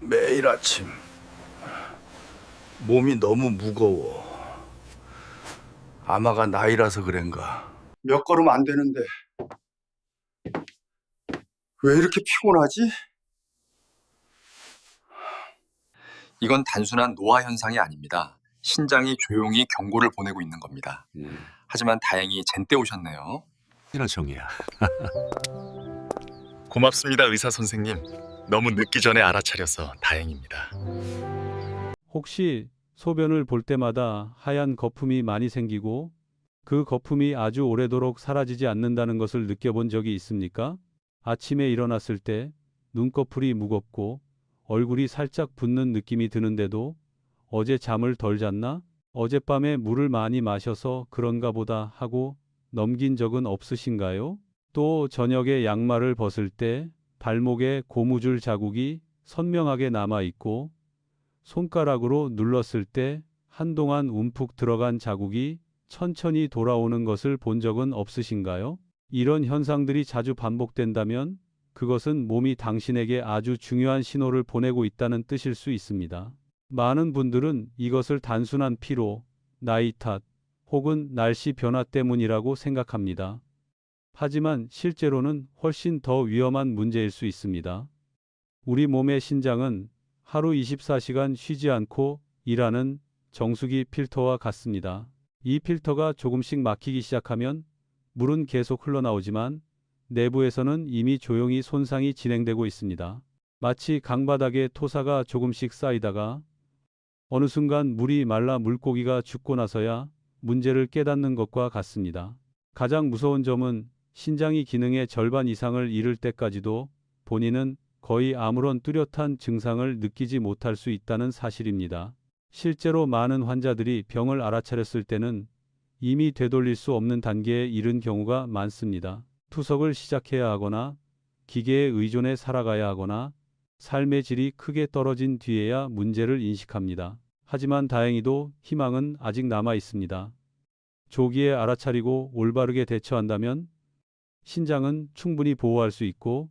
매일 아침 몸이 너무 무거워. 아마가 나이라서 그런가. 몇 걸음 안 되는데 왜 이렇게 피곤하지? 이건 단순한 노화 현상이 아닙니다. 신장이 조용히 경고를 보내고 있는 겁니다. 하지만 다행히 젠때 오셨네요. 이나 정이야. 고맙습니다, 의사 선생님. 너무 늦기 전에 알아차려서 다행입니다. 혹시 소변을 볼 때마다 하얀 거품이 많이 생기고 그 거품이 아주 오래도록 사라지지 않는다는 것을 느껴본 적이 있습니까? 아침에 일어났을 때 눈꺼풀이 무겁고 얼굴이 살짝 붓는 느낌이 드는데도 어제 잠을 덜 잤나? 어젯밤에 물을 많이 마셔서 그런가 보다 하고 넘긴 적은 없으신가요? 또 저녁에 양말을 벗을 때 발목에 고무줄 자국이 선명하게 남아 있고 손가락으로 눌렀을 때 한동안 움푹 들어간 자국이 천천히 돌아오는 것을 본 적은 없으신가요? 이런 현상들이 자주 반복된다면 그것은 몸이 당신에게 아주 중요한 신호를 보내고 있다는 뜻일 수 있습니다. 많은 분들은 이것을 단순한 피로, 나이 탓, 혹은 날씨 변화 때문이라고 생각합니다. 하지만 실제로는 훨씬 더 위험한 문제일 수 있습니다. 우리 몸의 신장은 하루 24시간 쉬지 않고 일하는 정수기 필터와 같습니다. 이 필터가 조금씩 막히기 시작하면 물은 계속 흘러나오지만 내부에서는 이미 조용히 손상이 진행되고 있습니다. 마치 강바닥에 토사가 조금씩 쌓이다가 어느 순간 물이 말라 물고기가 죽고 나서야 문제를 깨닫는 것과 같습니다. 가장 무서운 점은 신장이 기능의 절반 이상을 잃을 때까지도 본인은 거의 아무런 뚜렷한 증상을 느끼지 못할 수 있다는 사실입니다. 실제로 많은 환자들이 병을 알아차렸을 때는 이미 되돌릴 수 없는 단계에 이른 경우가 많습니다. 투석을 시작해야 하거나 기계에 의존해 살아가야 하거나 삶의 질이 크게 떨어진 뒤에야 문제를 인식합니다. 하지만 다행히도 희망은 아직 남아 있습니다. 조기에 알아차리고 올바르게 대처한다면 신장은 충분히 보호할 수 있고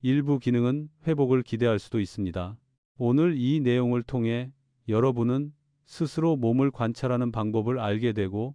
일부 기능은 회복을 기대할 수도 있습니다. 오늘 이 내용을 통해 여러분은 스스로 몸을 관찰하는 방법을 알게 되고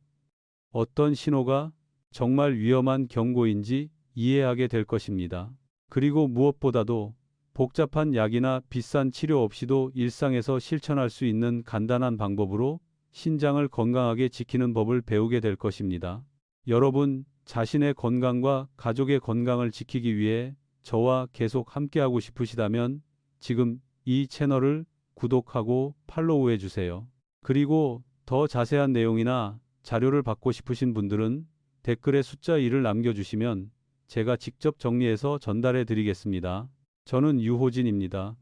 어떤 신호가 정말 위험한 경고인지 이해하게 될 것입니다. 그리고 무엇보다도 복잡한 약이나 비싼 치료 없이도 일상에서 실천할 수 있는 간단한 방법으로 신장을 건강하게 지키는 법을 배우게 될 것입니다. 여러분 자신의 건강과 가족의 건강을 지키기 위해 저와 계속 함께하고 싶으시다면 지금 이 채널을 구독하고 팔로우해 주세요. 그리고 더 자세한 내용이나 자료를 받고 싶으신 분들은 댓글에 숫자 1을 남겨주시면 제가 직접 정리해서 전달해 드리겠습니다. 저는 유호진입니다.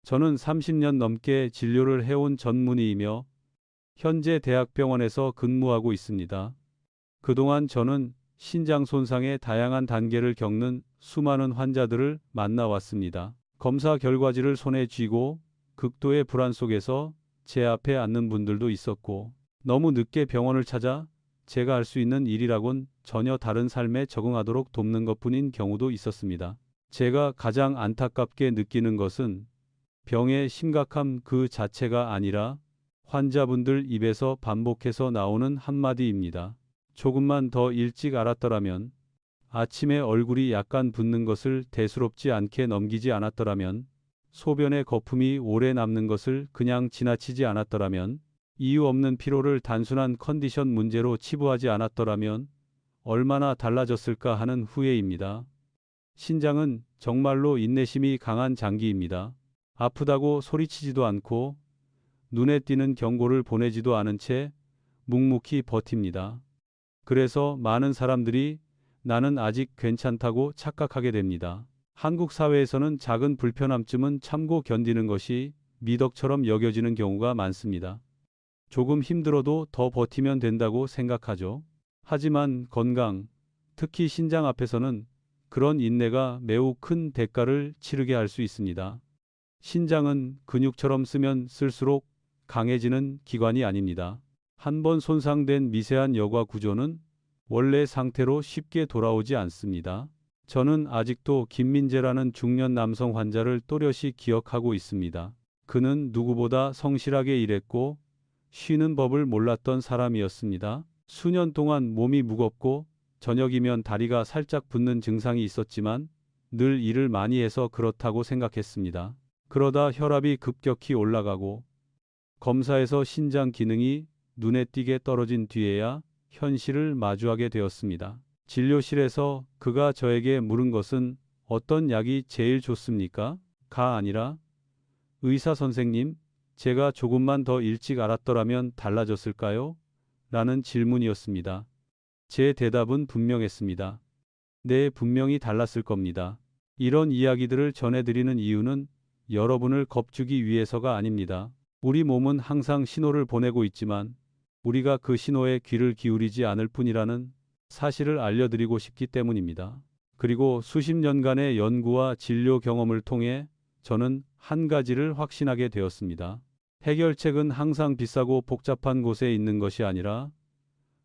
저는 30년 넘게 진료를 해온 전문의이며 현재 대학병원에서 근무하고 있습니다. 그동안 저는 신장 손상의 다양한 단계를 겪는 수많은 환자들을 만나왔습니다. 검사 결과지를 손에 쥐고 극도의 불안 속에서 제 앞에 앉는 분들도 있었고 너무 늦게 병원을 찾아 제가 할 수 있는 일이라곤 전혀 다른 삶에 적응하도록 돕는 것뿐인 경우도 있었습니다. 제가 가장 안타깝게 느끼는 것은 병의 심각함 그 자체가 아니라 환자분들 입에서 반복해서 나오는 한마디입니다. 조금만 더 일찍 알았더라면, 아침에 얼굴이 약간 붓는 것을 대수롭지 않게 넘기지 않았더라면, 소변의 거품이 오래 남는 것을 그냥 지나치지 않았더라면, 이유 없는 피로를 단순한 컨디션 문제로 치부하지 않았더라면 얼마나 달라졌을까 하는 후회입니다. 신장은 정말로 인내심이 강한 장기입니다. 아프다고 소리치지도 않고 눈에 띄는 경고를 보내지도 않은 채 묵묵히 버팁니다. 그래서 많은 사람들이 나는 아직 괜찮다고 착각하게 됩니다. 한국 사회에서는 작은 불편함쯤은 참고 견디는 것이 미덕처럼 여겨지는 경우가 많습니다. 조금 힘들어도 더 버티면 된다고 생각하죠. 하지만 건강, 특히 신장 앞에서는 그런 인내가 매우 큰 대가를 치르게 할 수 있습니다. 신장은 근육처럼 쓰면 쓸수록 강해지는 기관이 아닙니다. 한번 손상된 미세한 여과 구조는 원래 상태로 쉽게 돌아오지 않습니다. 저는 아직도 김민재라는 중년 남성 환자를 또렷이 기억하고 있습니다. 그는 누구보다 성실하게 일했고 쉬는 법을 몰랐던 사람이었습니다. 수년 동안 몸이 무겁고 저녁이면 다리가 살짝 붓는 증상이 있었지만 늘 일을 많이 해서 그렇다고 생각했습니다. 그러다 혈압이 급격히 올라가고 검사에서 신장 기능이 눈에 띄게 떨어진 뒤에야 현실을 마주하게 되었습니다. 진료실에서 그가 저에게 물은 것은 어떤 약이 제일 좋습니까? 가 아니라 의사 선생님, 제가 조금만 더 일찍 알았더라면 달라졌을까요? 라는 질문이었습니다. 제 대답은 분명했습니다. 네, 분명히 달랐을 겁니다. 이런 이야기들을 전해드리는 이유는 여러분을 겁주기 위해서가 아닙니다. 우리 몸은 항상 신호를 보내고 있지만 우리가 그 신호에 귀를 기울이지 않을 뿐이라는 사실을 알려드리고 싶기 때문입니다. 그리고 수십 년간의 연구와 진료 경험을 통해 저는 한 가지를 확신하게 되었습니다. 해결책은 항상 비싸고 복잡한 곳에 있는 것이 아니라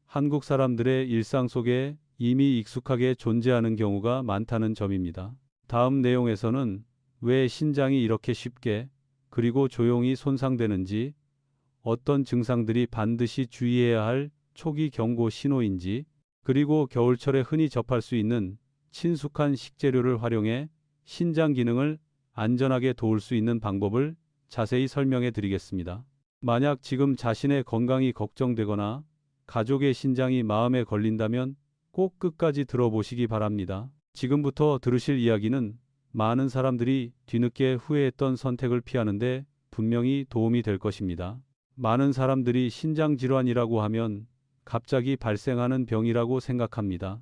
한국 사람들의 일상 속에 이미 익숙하게 존재하는 경우가 많다는 점입니다. 다음 내용에서는 왜 신장이 이렇게 쉽게 그리고 조용히 손상되는지, 어떤 증상들이 반드시 주의해야 할 초기 경고 신호인지, 그리고 겨울철에 흔히 접할 수 있는 친숙한 식재료를 활용해 신장 기능을 안전하게 도울 수 있는 방법을 자세히 설명해 드리겠습니다. 만약 지금 자신의 건강이 걱정되거나 가족의 신장이 마음에 걸린다면 꼭 끝까지 들어보시기 바랍니다. 지금부터 들으실 이야기는 많은 사람들이 뒤늦게 후회했던 선택을 피하는데 분명히 도움이 될 것입니다. 많은 사람들이 신장 질환이라고 하면 갑자기 발생하는 병이라고 생각합니다.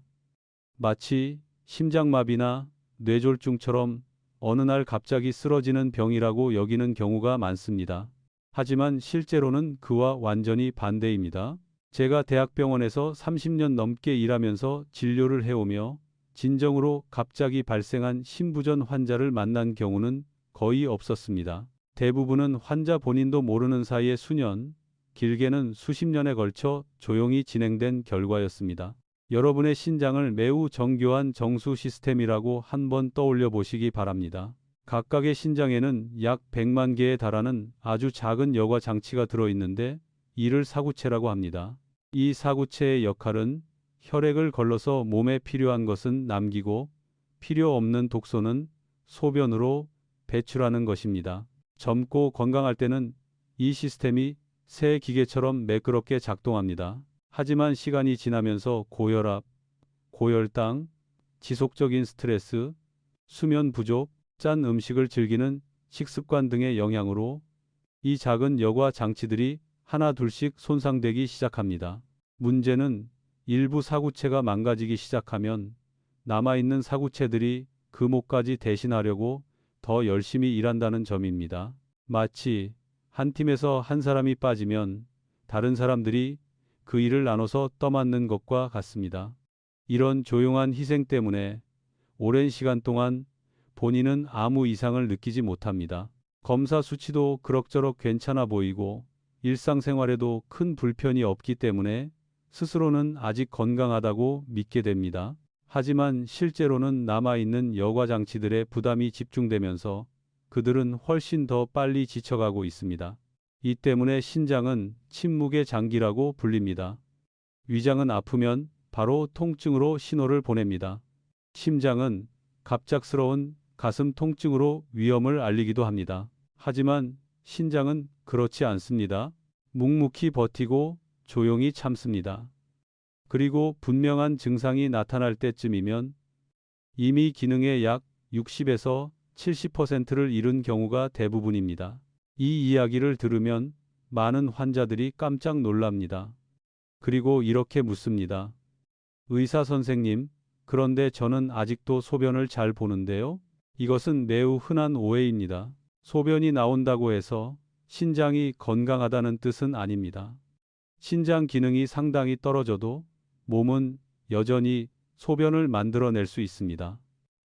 마치 심장마비나 뇌졸중처럼 어느 날 갑자기 쓰러지는 병이라고 여기는 경우가 많습니다. 하지만 실제로는 그와 완전히 반대입니다. 제가 대학병원에서 30년 넘게 일하면서 진료를 해오며 진정으로 갑자기 발생한 심부전 환자를 만난 경우는 거의 없었습니다. 대부분은 환자 본인도 모르는 사이에 수년, 길게는 수십 년에 걸쳐 조용히 진행된 결과였습니다. 여러분의 신장을 매우 정교한 정수 시스템이라고 한번 떠올려 보시기 바랍니다. 각각의 신장에는 약 100만 개에 달하는 아주 작은 여과 장치가 들어있는데 이를 사구체라고 합니다. 이 사구체의 역할은 혈액을 걸러서 몸에 필요한 것은 남기고 필요 없는 독소는 소변으로 배출하는 것입니다. 젊고 건강할 때는 이 시스템이 새 기계처럼 매끄럽게 작동합니다. 하지만 시간이 지나면서 고혈압, 고혈당, 지속적인 스트레스, 수면 부족, 짠 음식을 즐기는 식습관 등의 영향으로 이 작은 여과 장치들이 하나 둘씩 손상되기 시작합니다. 문제는 일부 사구체가 망가지기 시작하면 남아있는 사구체들이 그 몫까지 대신하려고 더 열심히 일한다는 점입니다. 마치 한 팀에서 한 사람이 빠지면 다른 사람들이 그 일을 나눠서 떠맡는 것과 같습니다. 이런 조용한 희생 때문에 오랜 시간 동안 본인은 아무 이상을 느끼지 못합니다. 검사 수치도 그럭저럭 괜찮아 보이고 일상생활에도 큰 불편이 없기 때문에 스스로는 아직 건강하다고 믿게 됩니다. 하지만 실제로는 남아있는 여과 장치들의 부담이 집중되면서 그들은 훨씬 더 빨리 지쳐가고 있습니다. 이 때문에 신장은 침묵의 장기라고 불립니다. 위장은 아프면 바로 통증으로 신호를 보냅니다. 심장은 갑작스러운 가슴 통증으로 위험을 알리기도 합니다. 하지만 신장은 그렇지 않습니다. 묵묵히 버티고 조용히 참습니다. 그리고 분명한 증상이 나타날 때쯤이면 이미 기능의 약 60에서 70%를 잃은 경우가 대부분입니다. 이 이야기를 들으면 많은 환자들이 깜짝 놀랍니다. 그리고 이렇게 묻습니다. 의사 선생님, 그런데 저는 아직도 소변을 잘 보는데요? 이것은 매우 흔한 오해입니다. 소변이 나온다고 해서 신장이 건강하다는 뜻은 아닙니다. 신장 기능이 상당히 떨어져도 몸은 여전히 소변을 만들어낼 수 있습니다.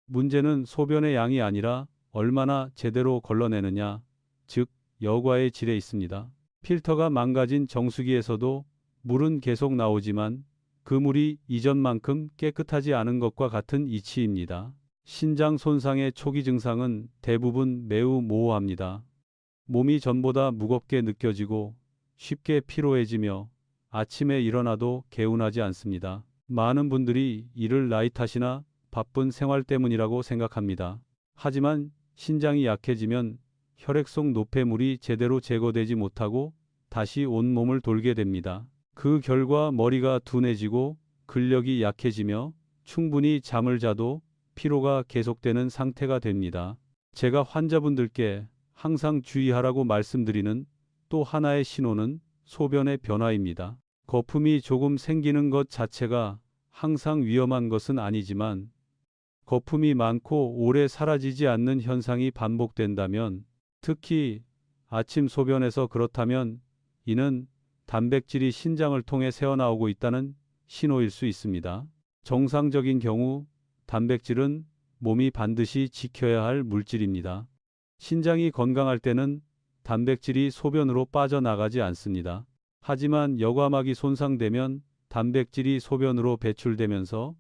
문제는 소변의 양이 아니라 얼마나 제대로 걸러내느냐, 즉 여과의 질에 있습니다. 필터가 망가진 정수기에서도 물은 계속 나오지만 그 물이 이전만큼 깨끗하지 않은 것과 같은 이치입니다. 신장 손상의 초기 증상은 대부분 매우 모호합니다. 몸이 전보다 무겁게 느껴지고 쉽게 피로해지며 아침에 일어나도 개운하지 않습니다. 많은 분들이 이를 나이 탓이나 바쁜 생활 때문이라고 생각합니다. 하지만 신장이 약해지면 혈액 속 노폐물이 제대로 제거되지 못하고 다시 온몸을 돌게 됩니다. 그 결과 머리가 둔해지고 근력이 약해지며 충분히 잠을 자도 피로가 계속되는 상태가 됩니다. 제가 환자분들께 항상 주의하라고 말씀드리는 또 하나의 신호는 소변의 변화입니다. 거품이 조금 생기는 것 자체가 항상 위험한 것은 아니지만 거품이 많고 오래 사라지지 않는 현상이 반복된다면, 특히 아침 소변에서 그렇다면 이는 단백질이 신장을 통해 새어나오고 있다는 신호일 수 있습니다. 정상적인 경우 단백질은 몸이 반드시 지켜야 할 물질입니다. 신장이 건강할 때는 단백질이 소변으로 빠져나가지 않습니다. 하지만 여과막이 손상되면 단백질이 소변으로 배출되면서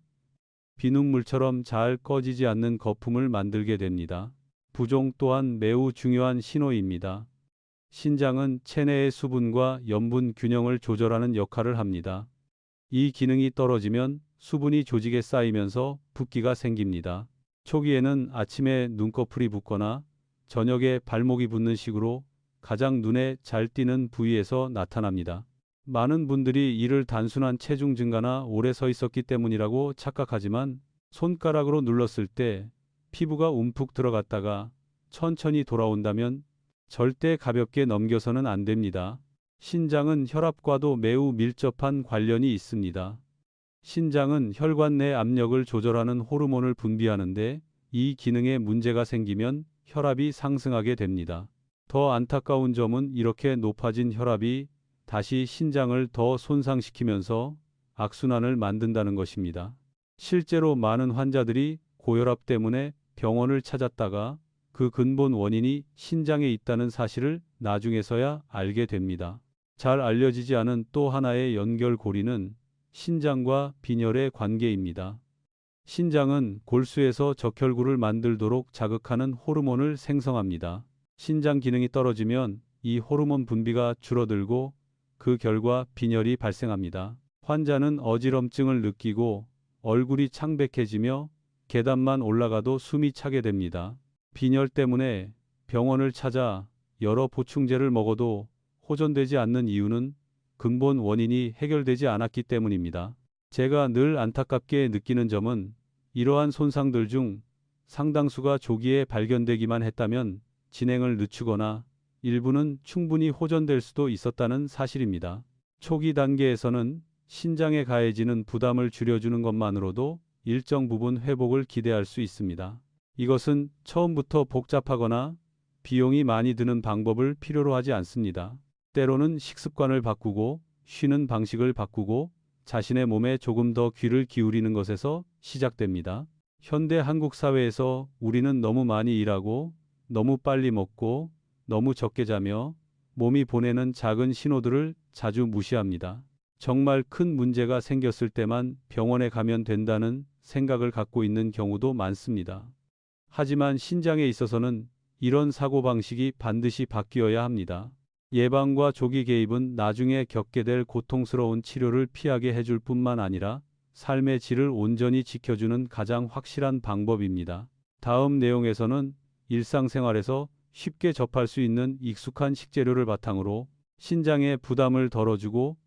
비눗물처럼 잘 꺼지지 않는 거품을 만들게 됩니다. 부종 또한 매우 중요한 신호입니다. 신장은 체내의 수분과 염분 균형을 조절하는 역할을 합니다. 이 기능이 떨어지면 수분이 조직에 쌓이면서 붓기가 생깁니다. 초기에는 아침에 눈꺼풀이 붓거나 저녁에 발목이 붓는 식으로 가장 눈에 잘 띄는 부위에서 나타납니다. 많은 분들이 이를 단순한 체중 증가나 오래 서 있었기 때문이라고 착각하지만, 손가락으로 눌렀을 때 피부가 움푹 들어갔다가 천천히 돌아온다면 절대 가볍게 넘겨서는 안 됩니다. 신장은 혈압과도 매우 밀접한 관련이 있습니다. 신장은 혈관 내 압력을 조절하는 호르몬을 분비하는데 이 기능에 문제가 생기면 혈압이 상승하게 됩니다. 더 안타까운 점은 이렇게 높아진 혈압이 다시 신장을 더 손상시키면서 악순환을 만든다는 것입니다. 실제로 많은 환자들이 고혈압 때문에 병원을 찾았다가 그 근본 원인이 신장에 있다는 사실을 나중에서야 알게 됩니다. 잘 알려지지 않은 또 하나의 연결고리는 신장과 빈혈의 관계입니다. 신장은 골수에서 적혈구를 만들도록 자극하는 호르몬을 생성합니다. 신장 기능이 떨어지면 이 호르몬 분비가 줄어들고 그 결과 빈혈이 발생합니다. 환자는 어지럼증을 느끼고 얼굴이 창백해지며 계단만 올라가도 숨이 차게 됩니다. 빈혈 때문에 병원을 찾아 여러 보충제를 먹어도 호전되지 않는 이유는 근본 원인이 해결되지 않았기 때문입니다. 제가 늘 안타깝게 느끼는 점은 이러한 손상들 중 상당수가 조기에 발견되기만 했다면 진행을 늦추거나 일부는 충분히 호전될 수도 있었다는 사실입니다. 초기 단계에서는 신장에 가해지는 부담을 줄여주는 것만으로도 일정 부분 회복을 기대할 수 있습니다. 이것은 처음부터 복잡하거나 비용이 많이 드는 방법을 필요로 하지 않습니다. 때로는 식습관을 바꾸고 쉬는 방식을 바꾸고 자신의 몸에 조금 더 귀를 기울이는 것에서 시작됩니다. 현대 한국 사회에서 우리는 너무 많이 일하고 너무 빨리 먹고 너무 적게 자며 몸이 보내는 작은 신호들을 자주 무시합니다. 정말 큰 문제가 생겼을 때만 병원에 가면 된다는 생각을 갖고 있는 경우도 많습니다. 하지만 신장에 있어서는 이런 사고방식이 반드시 바뀌어야 합니다. 예방과 조기 개입은 나중에 겪게 될 고통스러운 치료를 피하게 해줄 뿐만 아니라 삶의 질을 온전히 지켜주는 가장 확실한 방법입니다. 다음 내용에서는 일상생활에서 쉽게 접할 수 있는 익숙한 식재료를 바탕으로 신장의 부담을 덜어주고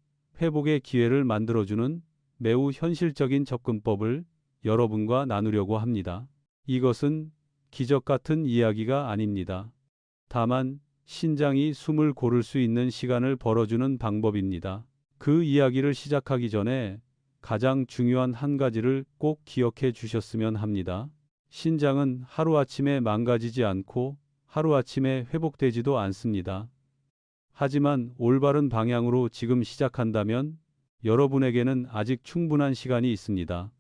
회복의 기회를 만들어주는 매우 현실적인 접근법을 여러분과 나누려고 합니다. 이것은 기적 같은 이야기가 아닙니다. 다만 신장이 숨을 고를 수 있는 시간을 벌어주는 방법입니다. 그 이야기를 시작하기 전에 가장 중요한 한 가지를 꼭 기억해 주셨으면 합니다. 신장은 하루아침에 망가지지 않고 하루아침에 회복되지도 않습니다. 하지만 올바른 방향으로 지금 시작한다면 여러분에게는 아직 충분한 시간이 있습니다.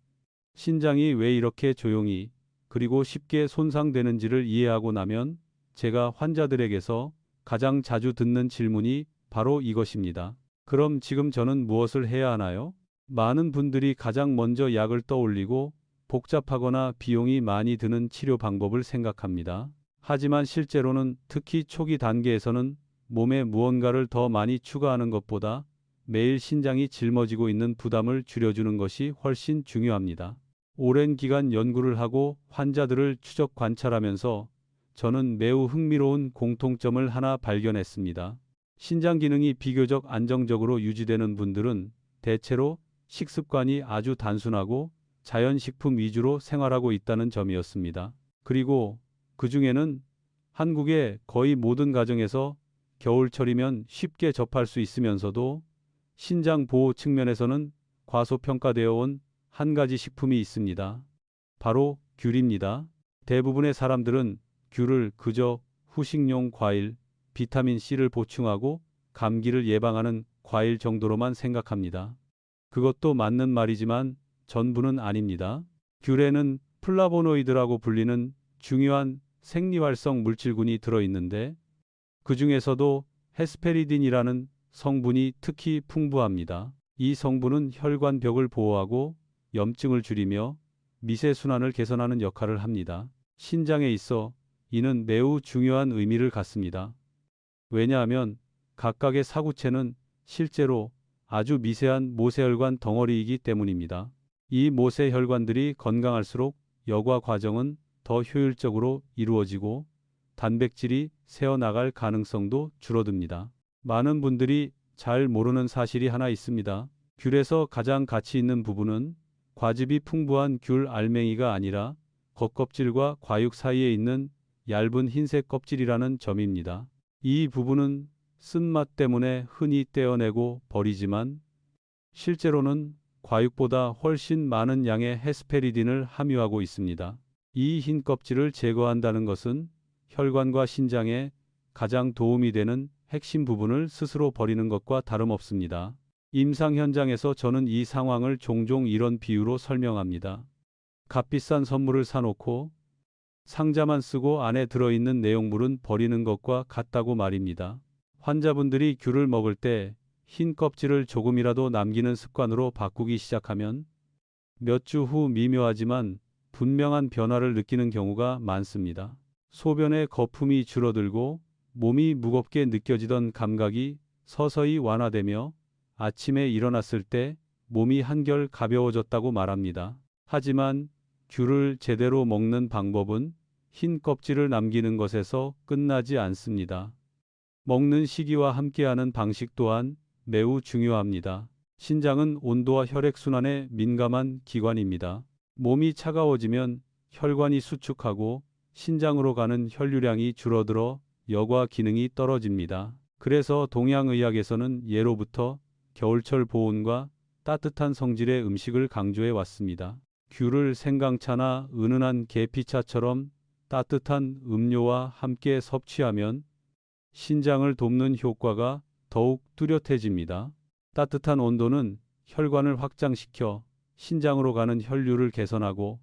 신장이 왜 이렇게 조용히 그리고 쉽게 손상되는지를 이해하고 나면 제가 환자들에게서 가장 자주 듣는 질문이 바로 이것입니다. 그럼 지금 저는 무엇을 해야 하나요? 많은 분들이 가장 먼저 약을 떠올리고 복잡하거나 비용이 많이 드는 치료 방법을 생각합니다. 하지만 실제로는 특히 초기 단계에서는 몸에 무언가를 더 많이 추가하는 것보다 매일 신장이 짊어지고 있는 부담을 줄여주는 것이 훨씬 중요합니다. 오랜 기간 연구를 하고 환자들을 추적 관찰하면서 저는 매우 흥미로운 공통점을 하나 발견했습니다. 신장 기능이 비교적 안정적으로 유지되는 분들은 대체로 식습관이 아주 단순하고 자연식품 위주로 생활하고 있다는 점이었습니다. 그리고 그 중에는 한국의 거의 모든 가정에서 겨울철이면 쉽게 접할 수 있으면서도 신장 보호 측면에서는 과소평가되어 온 한 가지 식품이 있습니다. 바로 귤입니다. 대부분의 사람들은 귤을 그저 후식용 과일, 비타민C를 보충하고 감기를 예방하는 과일 정도로만 생각합니다. 그것도 맞는 말이지만 전부는 아닙니다. 귤에는 플라보노이드라고 불리는 중요한 생리활성 물질군이 들어있는데 그 중에서도 헤스페리딘이라는 성분이 특히 풍부합니다. 이 성분은 혈관벽을 보호하고 염증을 줄이며 미세순환을 개선하는 역할을 합니다. 신장에 있어 이는 매우 중요한 의미를 갖습니다. 왜냐하면 각각의 사구체는 실제로 아주 미세한 모세혈관 덩어리이기 때문입니다. 이 모세혈관들이 건강할수록 여과 과정은 더 효율적으로 이루어지고 단백질이 새어나갈 가능성도 줄어듭니다. 많은 분들이 잘 모르는 사실이 하나 있습니다. 귤에서 가장 가치 있는 부분은 과즙이 풍부한 귤 알맹이가 아니라 겉껍질과 과육 사이에 있는 얇은 흰색 껍질이라는 점입니다. 이 부분은 쓴맛 때문에 흔히 떼어내고 버리지만 실제로는 과육보다 훨씬 많은 양의 헤스페리딘을 함유하고 있습니다. 이 흰 껍질을 제거한다는 것은 혈관과 신장에 가장 도움이 되는 핵심 부분을 스스로 버리는 것과 다름없습니다. 임상 현장에서 저는 이 상황을 종종 이런 비유로 설명합니다. 값비싼 선물을 사놓고 상자만 쓰고 안에 들어있는 내용물은 버리는 것과 같다고 말입니다. 환자분들이 귤을 먹을 때 흰 껍질을 조금이라도 남기는 습관으로 바꾸기 시작하면 몇 주 후 미묘하지만 분명한 변화를 느끼는 경우가 많습니다. 소변의 거품이 줄어들고 몸이 무겁게 느껴지던 감각이 서서히 완화되며 아침에 일어났을 때 몸이 한결 가벼워졌다고 말합니다. 하지만 귤을 제대로 먹는 방법은 흰 껍질을 남기는 것에서 끝나지 않습니다. 먹는 시기와 함께하는 방식 또한 매우 중요합니다. 신장은 온도와 혈액순환에 민감한 기관입니다. 몸이 차가워지면 혈관이 수축하고 신장으로 가는 혈류량이 줄어들어 여과 기능이 떨어집니다. 그래서 동양의학에서는 예로부터 겨울철 보온과 따뜻한 성질의 음식을 강조해 왔습니다. 귤을 생강차나 은은한 계피차처럼 따뜻한 음료와 함께 섭취하면 신장을 돕는 효과가 더욱 뚜렷해집니다. 따뜻한 온도는 혈관을 확장시켜 신장으로 가는 혈류를 개선하고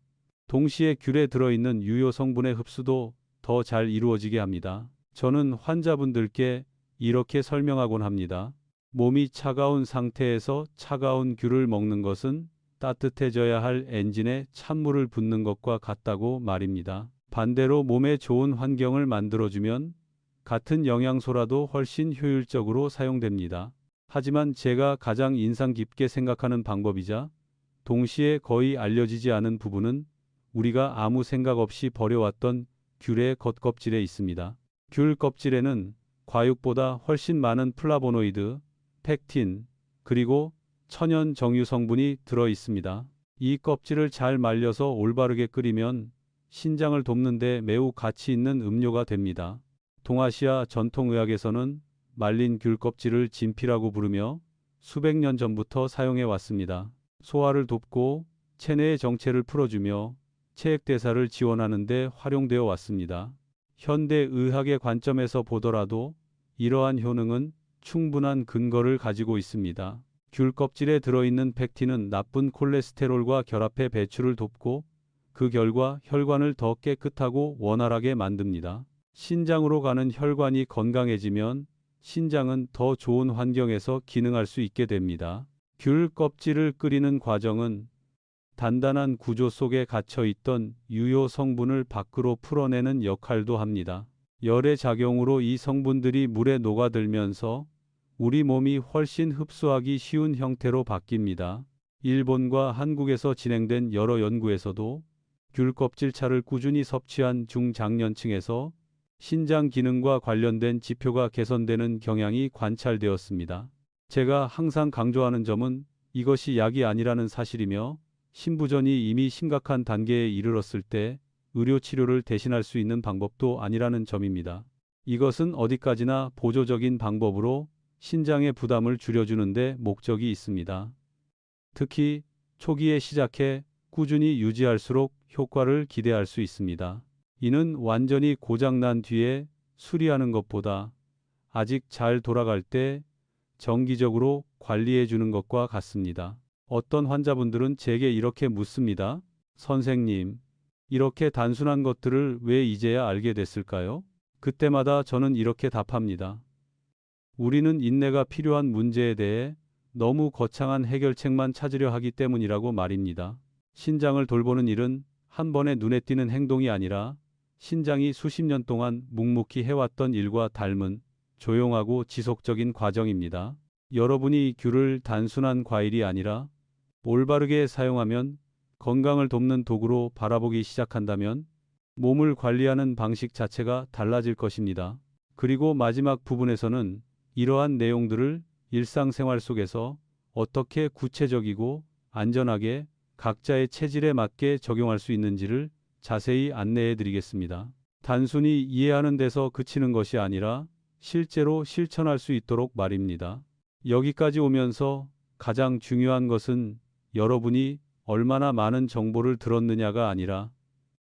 동시에 귤에 들어있는 유효 성분의 흡수도 더 잘 이루어지게 합니다. 저는 환자분들께 이렇게 설명하곤 합니다. 몸이 차가운 상태에서 차가운 귤을 먹는 것은 따뜻해져야 할 엔진에 찬물을 붓는 것과 같다고 말입니다. 반대로 몸에 좋은 환경을 만들어주면 같은 영양소라도 훨씬 효율적으로 사용됩니다. 하지만 제가 가장 인상 깊게 생각하는 방법이자 동시에 거의 알려지지 않은 부분은 우리가 아무 생각 없이 버려왔던 귤의 겉껍질에 있습니다. 귤 껍질에는 과육보다 훨씬 많은 플라보노이드, 펙틴, 그리고 천연 정유 성분이 들어 있습니다. 이 껍질을 잘 말려서 올바르게 끓이면 신장을 돕는 데 매우 가치 있는 음료가 됩니다. 동아시아 전통의학에서는 말린 귤 껍질을 진피라고 부르며 수백 년 전부터 사용해 왔습니다. 소화를 돕고 체내의 정체를 풀어주며 체액대사를 지원하는 데 활용되어 왔습니다. 현대 의학의 관점에서 보더라도 이러한 효능은 충분한 근거를 가지고 있습니다. 귤 껍질에 들어있는 펙틴은 나쁜 콜레스테롤과 결합해 배출을 돕고 그 결과 혈관을 더 깨끗하고 원활하게 만듭니다. 신장으로 가는 혈관이 건강해지면 신장은 더 좋은 환경에서 기능할 수 있게 됩니다. 귤 껍질을 끓이는 과정은 단단한 구조 속에 갇혀 있던 유효 성분을 밖으로 풀어내는 역할도 합니다. 열의 작용으로 이 성분들이 물에 녹아들면서 우리 몸이 훨씬 흡수하기 쉬운 형태로 바뀝니다. 일본과 한국에서 진행된 여러 연구에서도 귤 껍질차를 꾸준히 섭취한 중장년층에서 신장 기능과 관련된 지표가 개선되는 경향이 관찰되었습니다. 제가 항상 강조하는 점은 이것이 약이 아니라는 사실이며 신부전이 이미 심각한 단계에 이르렀을 때 의료 치료를 대신할 수 있는 방법도 아니라는 점입니다. 이것은 어디까지나 보조적인 방법으로 신장의 부담을 줄여주는 데 목적이 있습니다. 특히 초기에 시작해 꾸준히 유지할수록 효과를 기대할 수 있습니다. 이는 완전히 고장난 뒤에 수리하는 것보다 아직 잘 돌아갈 때 정기적으로 관리해 주는 것과 같습니다. 어떤 환자분들은 제게 이렇게 묻습니다. 선생님, 이렇게 단순한 것들을 왜 이제야 알게 됐을까요? 그때마다 저는 이렇게 답합니다. 우리는 인내가 필요한 문제에 대해 너무 거창한 해결책만 찾으려 하기 때문이라고 말입니다. 신장을 돌보는 일은 한 번에 눈에 띄는 행동이 아니라 신장이 수십 년 동안 묵묵히 해왔던 일과 닮은 조용하고 지속적인 과정입니다. 여러분이 귤을 단순한 과일이 아니라 올바르게 사용하면 건강을 돕는 도구로 바라보기 시작한다면 몸을 관리하는 방식 자체가 달라질 것입니다. 그리고 마지막 부분에서는 이러한 내용들을 일상생활 속에서 어떻게 구체적이고 안전하게 각자의 체질에 맞게 적용할 수 있는지를 자세히 안내해 드리겠습니다. 단순히 이해하는 데서 그치는 것이 아니라 실제로 실천할 수 있도록 말입니다. 여기까지 오면서 가장 중요한 것은 여러분이 얼마나 많은 정보를 들었느냐가 아니라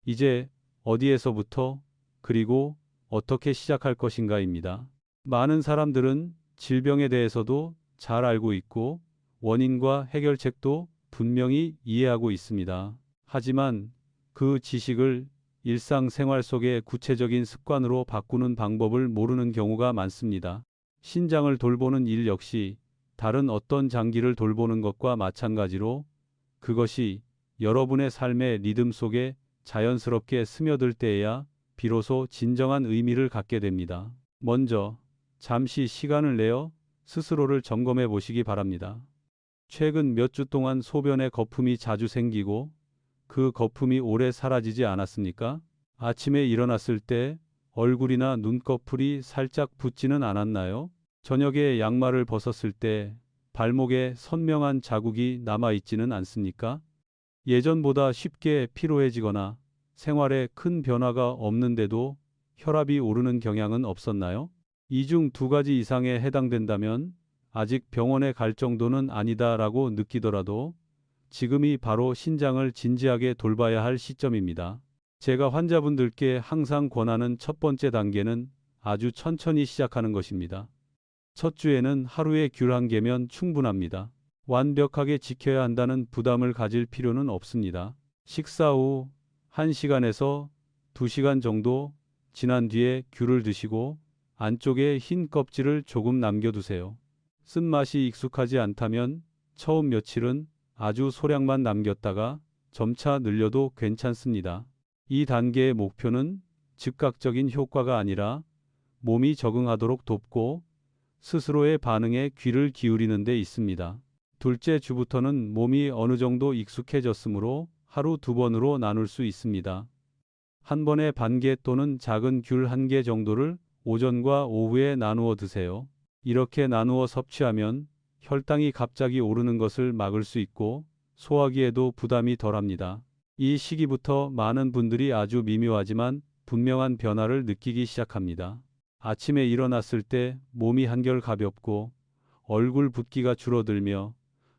이제 어디에서부터 그리고 어떻게 시작할 것인가입니다. 많은 사람들은 질병에 대해서도 잘 알고 있고 원인과 해결책도 분명히 이해하고 있습니다. 하지만 그 지식을 일상생활 속의 구체적인 습관으로 바꾸는 방법을 모르는 경우가 많습니다. 신장을 돌보는 일 역시 다른 어떤 장기를 돌보는 것과 마찬가지로 그것이 여러분의 삶의 리듬 속에 자연스럽게 스며들 때에야 비로소 진정한 의미를 갖게 됩니다. 먼저 잠시 시간을 내어 스스로를 점검해 보시기 바랍니다. 최근 몇 주 동안 소변에 거품이 자주 생기고 그 거품이 오래 사라지지 않았습니까? 아침에 일어났을 때 얼굴이나 눈꺼풀이 살짝 붓지는 않았나요? 저녁에 양말을 벗었을 때 발목에 선명한 자국이 남아있지는 않습니까? 예전보다 쉽게 피로해지거나 생활에 큰 변화가 없는데도 혈압이 오르는 경향은 없었나요? 이 중 두 가지 이상에 해당된다면 아직 병원에 갈 정도는 아니다라고 느끼더라도 지금이 바로 신장을 진지하게 돌봐야 할 시점입니다. 제가 환자분들께 항상 권하는 첫 번째 단계는 아주 천천히 시작하는 것입니다. 첫 주에는 하루에 귤 한 개면 충분합니다. 완벽하게 지켜야 한다는 부담을 가질 필요는 없습니다. 식사 후 1시간에서 2시간 정도 지난 뒤에 귤을 드시고 안쪽에 흰 껍질을 조금 남겨두세요. 쓴맛이 익숙하지 않다면 처음 며칠은 아주 소량만 남겼다가 점차 늘려도 괜찮습니다. 이 단계의 목표는 즉각적인 효과가 아니라 몸이 적응하도록 돕고 스스로의 반응에 귀를 기울이는 데 있습니다. 둘째 주부터는 몸이 어느 정도 익숙해졌으므로 하루 2번으로 나눌 수 있습니다. 한 번에 반 개 또는 작은 귤 1개 정도를 오전과 오후에 나누어 드세요. 이렇게 나누어 섭취하면 혈당이 갑자기 오르는 것을 막을 수 있고 소화기에도 부담이 덜합니다. 이 시기부터 많은 분들이 아주 미묘하지만 분명한 변화를 느끼기 시작합니다. 아침에 일어났을 때 몸이 한결 가볍고 얼굴 붓기가 줄어들며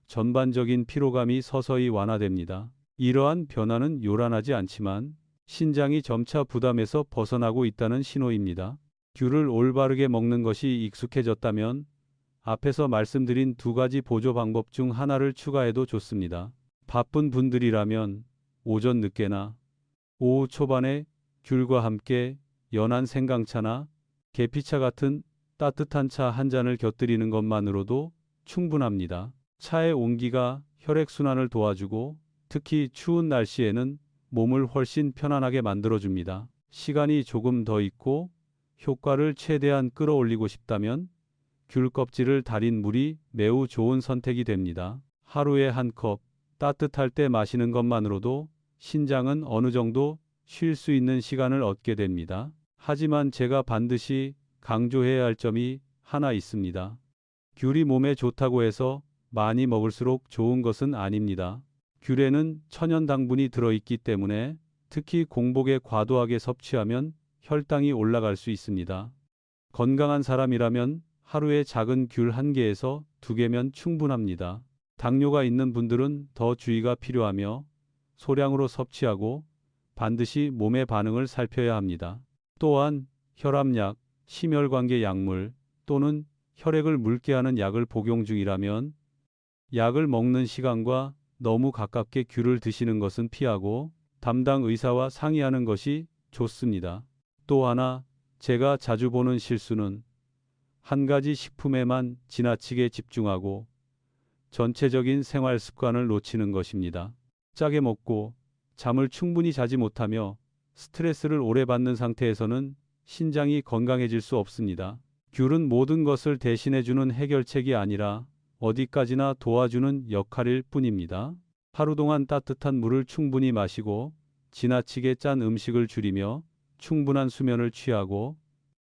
전반적인 피로감이 서서히 완화됩니다. 이러한 변화는 요란하지 않지만 신장이 점차 부담에서 벗어나고 있다는 신호입니다. 귤을 올바르게 먹는 것이 익숙해졌다면 앞에서 말씀드린 두 가지 보조 방법 중 하나를 추가해도 좋습니다. 바쁜 분들이라면 오전 늦게나 오후 초반에 귤과 함께 연한 생강차나 계피차 같은 따뜻한 차 한 잔을 곁들이는 것만으로도 충분합니다. 차의 온기가 혈액순환을 도와주고 특히 추운 날씨에는 몸을 훨씬 편안하게 만들어줍니다. 시간이 조금 더 있고 효과를 최대한 끌어올리고 싶다면 귤 껍질을 달인 물이 매우 좋은 선택이 됩니다. 하루에 한 컵, 따뜻할 때 마시는 것만으로도 신장은 어느 정도 쉴 수 있는 시간을 얻게 됩니다. 하지만 제가 반드시 강조해야 할 점이 하나 있습니다. 귤이 몸에 좋다고 해서 많이 먹을수록 좋은 것은 아닙니다. 귤에는 천연 당분이 들어있기 때문에 특히 공복에 과도하게 섭취하면 혈당이 올라갈 수 있습니다. 건강한 사람이라면 하루에 작은 귤 1개에서 2개면 충분합니다. 당뇨가 있는 분들은 더 주의가 필요하며 소량으로 섭취하고 반드시 몸의 반응을 살펴야 합니다. 또한 혈압약, 심혈관계 약물 또는 혈액을 묽게 하는 약을 복용 중이라면 약을 먹는 시간과 너무 가깝게 귤을 드시는 것은 피하고 담당 의사와 상의하는 것이 좋습니다. 또 하나 제가 자주 보는 실수는 한 가지 식품에만 지나치게 집중하고 전체적인 생활 습관을 놓치는 것입니다. 짜게 먹고 잠을 충분히 자지 못하며 스트레스를 오래 받는 상태에서는 신장이 건강해질 수 없습니다. 귤은 모든 것을 대신해주는 해결책이 아니라 어디까지나 도와주는 역할일 뿐입니다. 하루 동안 따뜻한 물을 충분히 마시고 지나치게 짠 음식을 줄이며 충분한 수면을 취하고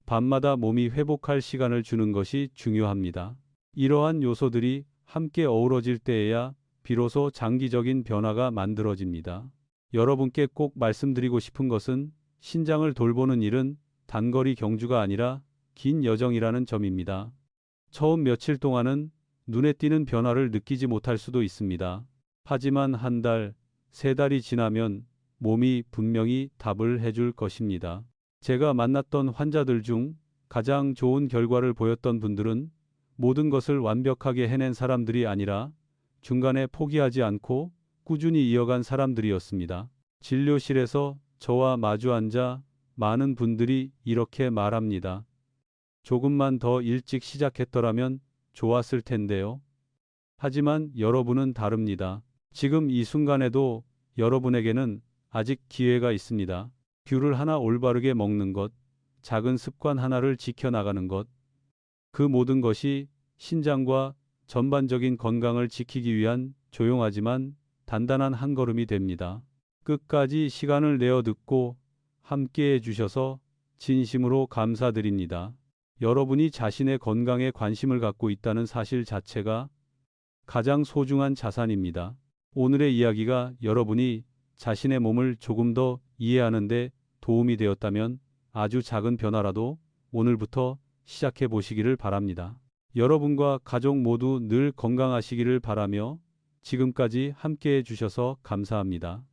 밤마다 몸이 회복할 시간을 주는 것이 중요합니다. 이러한 요소들이 함께 어우러질 때에야 비로소 장기적인 변화가 만들어집니다. 여러분께 꼭 말씀드리고 싶은 것은 신장을 돌보는 일은 단거리 경주가 아니라 긴 여정이라는 점입니다. 처음 며칠 동안은 눈에 띄는 변화를 느끼지 못할 수도 있습니다. 하지만 한 달, 3달이 지나면 몸이 분명히 답을 해줄 것입니다. 제가 만났던 환자들 중 가장 좋은 결과를 보였던 분들은 모든 것을 완벽하게 해낸 사람들이 아니라 중간에 포기하지 않고 꾸준히 이어간 사람들이었습니다. 진료실에서 저와 마주 앉아 많은 분들이 이렇게 말합니다. 조금만 더 일찍 시작했더라면 좋았을 텐데요. 하지만 여러분은 다릅니다. 지금 이 순간에도 여러분에게는 아직 기회가 있습니다. 귤을 하나 올바르게 먹는 것, 작은 습관 하나를 지켜나가는 것, 그 모든 것이 신장과 전반적인 건강을 지키기 위한 조용하지만 단단한 한 걸음이 됩니다. 끝까지 시간을 내어 듣고 함께 해주셔서 진심으로 감사드립니다. 여러분이 자신의 건강에 관심을 갖고 있다는 사실 자체가 가장 소중한 자산입니다. 오늘의 이야기가 여러분이 자신의 몸을 조금 더 이해하는 데 도움이 되었다면 아주 작은 변화라도 오늘부터 시작해 보시기를 바랍니다. 여러분과 가족 모두 늘 건강하시기를 바라며 지금까지 함께 해주셔서 감사합니다.